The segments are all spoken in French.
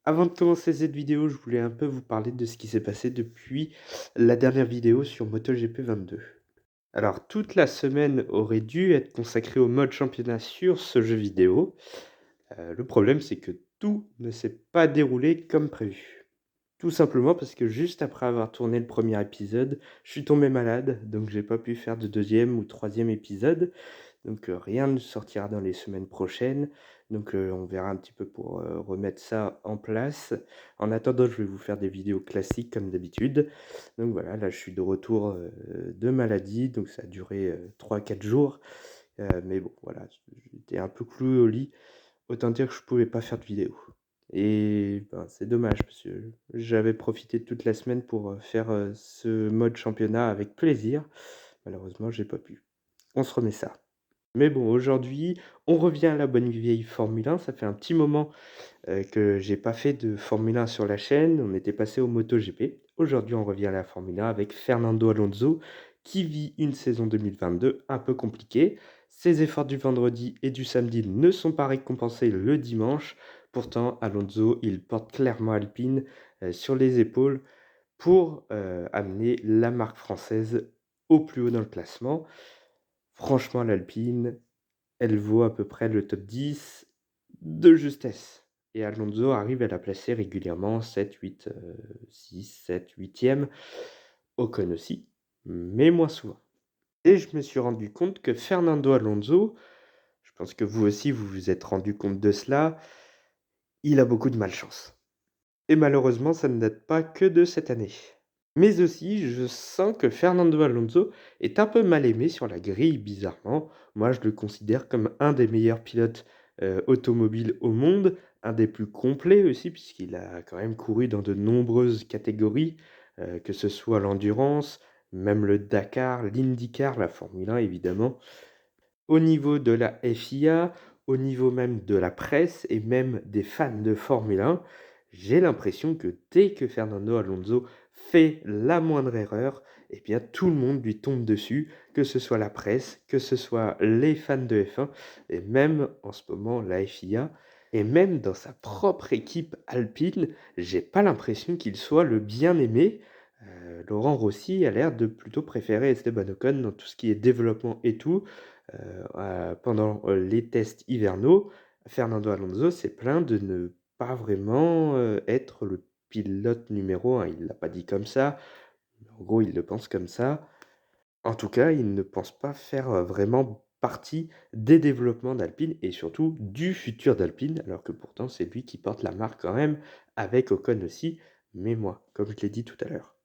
Avant de commencer cette vidéo, je voulais un peu vous parler de ce qui s'est passé depuis la dernière vidéo sur MotoGP 22. Alors, toute la semaine aurait dû être consacrée au mode championnat sur ce jeu vidéo. Le problème, c'est que tout ne s'est pas déroulé comme prévu. Tout simplement parce que juste après avoir tourné le premier épisode, je suis tombé malade, donc j'ai pas pu faire de deuxième ou troisième épisode. Donc rien ne sortira dans les semaines prochaines. Donc on verra un petit peu pour remettre ça en place. En attendant, je vais vous faire des vidéos classiques comme d'habitude. Donc voilà, là je suis de retour de maladie, donc ça a duré 3-4 jours. Mais bon, voilà, j'étais un peu cloué au lit. Autant dire que je pouvais pas faire de vidéo. Et ben, c'est dommage parce que j'avais profité de toute la semaine pour faire ce mode championnat avec plaisir. Malheureusement, j'ai pas pu. On se remet ça. Mais bon, aujourd'hui, on revient à la bonne vieille Formule 1. Ça fait un petit moment que j'ai pas fait de Formule 1 sur la chaîne. On était passé au MotoGP. Aujourd'hui, on revient à la Formule 1 avec Fernando Alonso qui vit une saison 2022 un peu compliquée. Ses efforts du vendredi et du samedi ne sont pas récompensés le dimanche. Pourtant, Alonso, il porte clairement Alpine sur les épaules pour amener la marque française au plus haut dans le classement. Franchement, l'Alpine, elle vaut à peu près le top 10 de justesse. Et Alonso arrive à la placer régulièrement 7, 8, 6, 7, 8e. Ocon aussi, mais moins souvent. Et je me suis rendu compte que Fernando Alonso, je pense que vous aussi vous vous êtes rendu compte de cela, il a beaucoup de malchance. Et malheureusement, ça ne date pas que de cette année. Mais aussi, je sens que Fernando Alonso est un peu mal aimé sur la grille, bizarrement. Moi, je le considère comme un des meilleurs pilotes automobiles au monde, un des plus complets aussi, puisqu'il a quand même couru dans de nombreuses catégories, que ce soit l'endurance, même le Dakar, l'IndyCar, la Formule 1 évidemment. Au niveau de la FIA, au niveau même de la presse et même des fans de Formule 1, j'ai l'impression que dès que Fernando Alonso fait la moindre erreur, eh bien tout le monde lui tombe dessus, que ce soit la presse, que ce soit les fans de F1 et même en ce moment la FIA. Et même dans sa propre équipe alpine, j'ai pas l'impression qu'il soit le bien-aimé. Laurent Rossi a l'air de plutôt préférer Esteban Ocon dans tout ce qui est développement et tout. Pendant les tests hivernaux, Fernando Alonso s'est plaint de ne pas vraiment être le pilote numéro 1. Il ne l'a pas dit comme ça, mais en gros, il le pense comme ça. En tout cas, il ne pense pas faire vraiment partie des développements d'Alpine et surtout du futur d'Alpine, alors que pourtant c'est lui qui porte la marque quand même, avec Ocon aussi, mais moi, comme je l'ai dit tout à l'heure.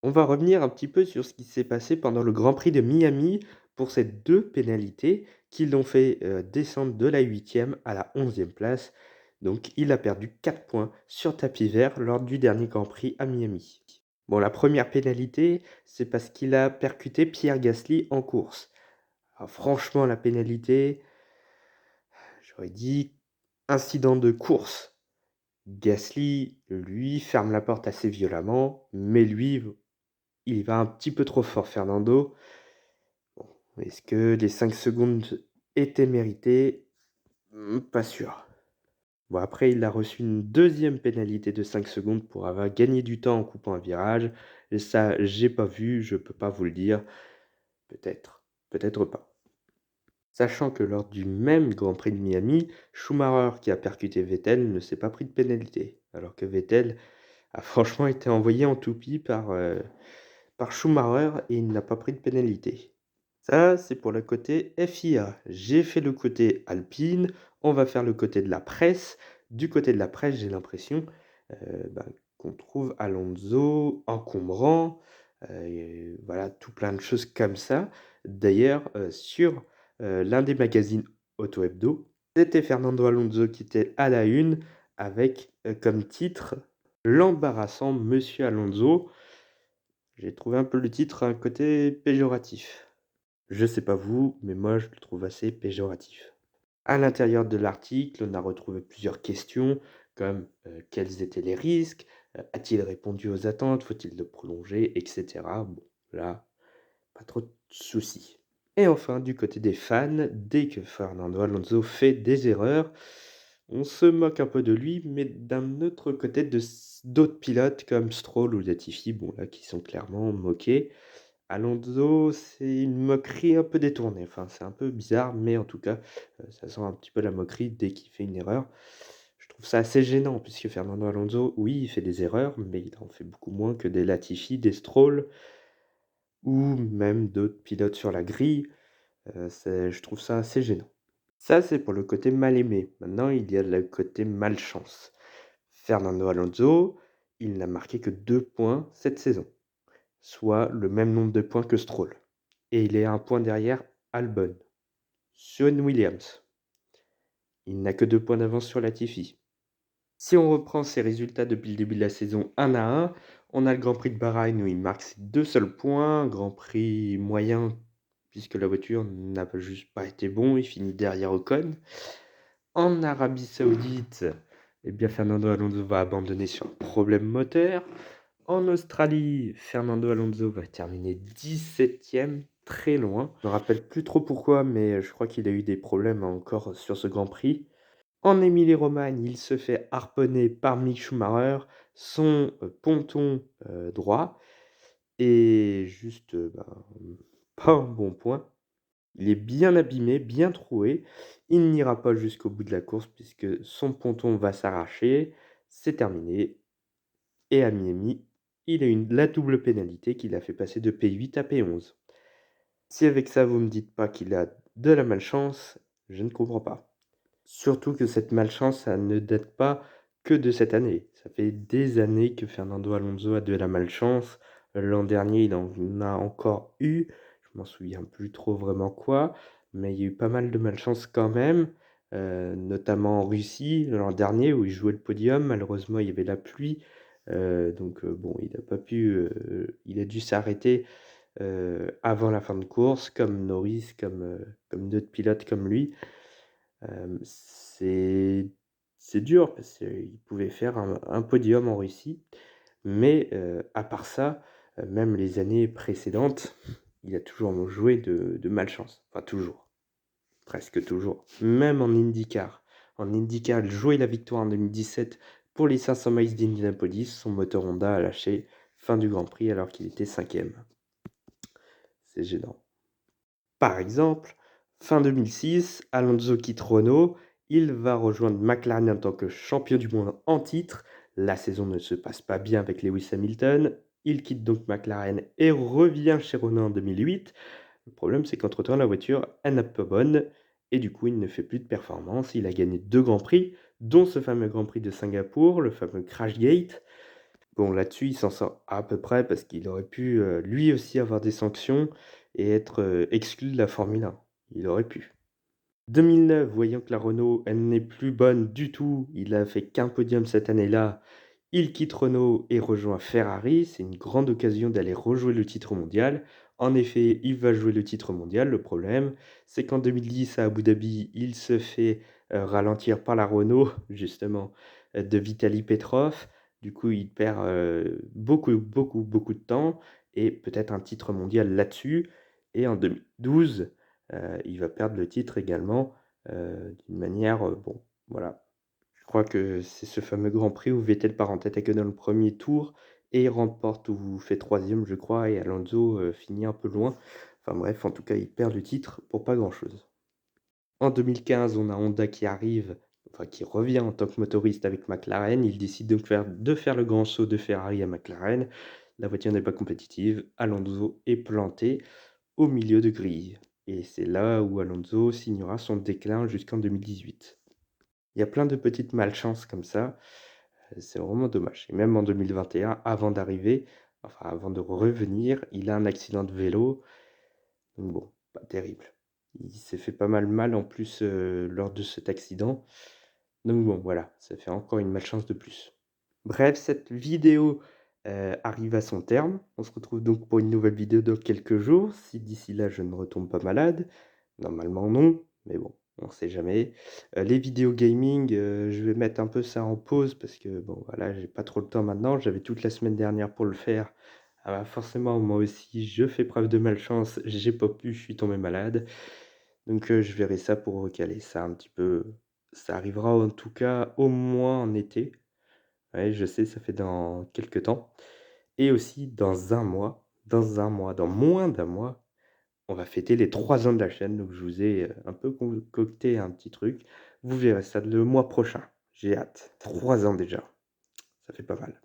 On va revenir un petit peu sur ce qui s'est passé pendant le Grand Prix de Miami pour ces 2 pénalités qui l'ont fait, descendre de la 8e à la 11e place. Donc il a perdu 4 points sur tapis vert lors du dernier Grand Prix à Miami. Bon, la première pénalité, c'est parce qu'il a percuté Pierre Gasly en course. Alors franchement, la pénalité, j'aurais dit incident de course. Gasly, lui, ferme la porte assez violemment, mais lui, il va un petit peu trop fort, Fernando. Bon, est-ce que les 5 secondes étaient méritées? Pas sûr. Bon, après, il a reçu une deuxième pénalité de 5 secondes pour avoir gagné du temps en coupant un virage. Et ça, j'ai pas vu, je peux pas vous le dire. Peut-être, peut-être pas. Sachant que lors du même Grand Prix de Miami, Schumacher qui a percuté Vettel ne s'est pas pris de pénalité. Alors que Vettel a franchement été envoyé en toupie par Schumacher et il n'a pas pris de pénalité. Ça, c'est pour le côté FIA. J'ai fait le côté Alpine, on va faire le côté de la presse. Du côté de la presse, j'ai l'impression qu'on trouve Alonso encombrant, et voilà, tout plein de choses comme ça. D'ailleurs, sur l'un des magazines Auto Hebdo, c'était Fernando Alonso qui était à la une avec comme titre l'embarrassant Monsieur Alonso. J'ai trouvé un peu le titre un côté péjoratif. Je sais pas vous, mais moi je le trouve assez péjoratif. À l'intérieur de l'article, on a retrouvé plusieurs questions comme quels étaient les risques, a-t-il répondu aux attentes, faut-il le prolonger, etc. Bon, là, pas trop de soucis. Et enfin, du côté des fans, dès que Fernando Alonso fait des erreurs, On se moque un peu de lui, mais d'un autre côté d'autres pilotes comme Stroll ou Latifi, bon là, qui sont clairement moqués. Alonso, c'est une moquerie un peu détournée, enfin, c'est un peu bizarre, mais en tout cas, ça sent un petit peu la moquerie dès qu'il fait une erreur. Je trouve ça assez gênant puisque Fernando Alonso, oui, il fait des erreurs, mais il en fait beaucoup moins que des Latifi, des Stroll ou même d'autres pilotes sur la grille. Je trouve ça assez gênant. Ça, c'est pour le côté mal aimé. Maintenant, il y a le côté malchance. Fernando Alonso, il n'a marqué que 2 points cette saison, soit le même nombre de points que Stroll. Et il est à 1 point derrière Albon. Sur Williams, il n'a que 2 points d'avance sur Latifi. Si on reprend ses résultats depuis le début de la saison 1 à 1, on a le Grand Prix de Bahreïn où il marque ses 2 seuls points, Grand Prix moyen puisque la voiture n'a juste pas été bon, il finit derrière Ocon. En Arabie Saoudite, eh bien Fernando Alonso va abandonner sur un problème moteur. En Australie, Fernando Alonso va terminer 17e, très loin. Je me rappelle plus trop pourquoi, mais je crois qu'il a eu des problèmes encore sur ce Grand Prix. En Émilie-Romagne, il se fait harponner par Mick Schumacher, son ponton droit, et juste pas un bon point. Il est bien abîmé, bien troué. Il n'ira pas jusqu'au bout de la course puisque son ponton va s'arracher. C'est terminé. Et à Miami, il a eu la double pénalité qui l'a fait passer de P8 à P11. Si avec ça vous me dites pas qu'il a de la malchance, je ne comprends pas. Surtout que cette malchance, ça ne date pas que de cette année. Ça fait des années que Fernando Alonso a de la malchance. L'an dernier, il en a encore eu. Je m'en souviens plus trop vraiment quoi, mais il y a eu pas mal de malchance quand même, notamment en Russie l'an dernier où il jouait le podium. Malheureusement, il y avait la pluie, donc bon, il a pas pu, il a dû s'arrêter avant la fin de course, comme Norris, comme d'autres pilotes comme lui. C'est dur parce qu'il pouvait faire un podium en Russie, mais à part ça, même les années précédentes, il a toujours joué de malchance. Enfin toujours, presque toujours. Même en IndyCar. En IndyCar, il jouait la victoire en 2017 pour les 500 miles d'Indianapolis. Son moteur Honda a lâché fin du Grand Prix alors qu'il était 5e. C'est gênant. Par exemple, fin 2006, Alonso quitte Renault, il va rejoindre McLaren en tant que champion du monde en titre. La saison ne se passe pas bien avec Lewis Hamilton. Il quitte donc McLaren et revient chez Renault en 2008. Le problème, c'est qu'entre-temps, la voiture, elle n'est pas bonne et du coup, il ne fait plus de performance. Il a gagné 2 Grands Prix, dont ce fameux Grand Prix de Singapour, le fameux Crashgate. Bon, là-dessus, il s'en sort à peu près parce qu'il aurait pu, lui aussi avoir des sanctions et être, exclu de la Formule 1. Il aurait pu. 2009, voyant que la Renault, elle n'est plus bonne du tout, il a fait qu'un podium cette année-là, il quitte Renault et rejoint Ferrari. C'est une grande occasion d'aller rejouer le titre mondial. En effet, il va jouer le titre mondial. Le problème, c'est qu'en 2010 à Abu Dhabi, il se fait, ralentir par la Renault, justement, de Vitaly Petrov. Du coup, il perd, beaucoup, beaucoup, beaucoup de temps et peut-être un titre mondial là-dessus et en 2012, il va perdre le titre également, d'une manière, bon, voilà. Je crois que c'est ce fameux Grand Prix où Vettel part en tête que dans le premier tour et il remporte ou fait 3e, je crois, et Alonso, finit un peu loin. Enfin bref, en tout cas, il perd le titre pour pas grand-chose. En 2015, on a Honda qui arrive, enfin qui revient en tant que motoriste avec McLaren. Il décide de faire le grand saut de Ferrari à McLaren. La voiture n'est pas compétitive. Alonso est planté au milieu de grille. Et c'est là où Alonso signera son déclin jusqu'en 2018. Il y a plein de petites malchances comme ça, c'est vraiment dommage. Et même en 2021, avant d'arriver, enfin avant de revenir, il a un accident de vélo. Donc bon, pas terrible. Il s'est fait pas mal en plus lors de cet accident. Donc bon, voilà, ça fait encore une malchance de plus. Bref, cette vidéo arrive à son terme. On se retrouve donc pour une nouvelle vidéo dans quelques jours, si d'ici là je ne retombe pas malade. Normalement non, mais bon, on sait jamais. Les vidéos gaming, je vais mettre un peu ça en pause parce que bon voilà, j'ai pas trop le temps maintenant. J'avais toute la semaine dernière pour le faire. Ah bah, forcément, moi aussi, je fais preuve de malchance, j'ai pas pu, je suis tombé malade. Donc je verrai ça pour recaler ça un petit peu Ça arrivera en tout cas au moins en été. Ouais, je sais, ça fait dans quelque temps et aussi dans moins d'un mois, on va fêter les 3 ans de la chaîne, donc je vous ai, un peu concocté un petit truc. Vous verrez ça le mois prochain. J'ai hâte. 3 ans déjà, ça fait pas mal.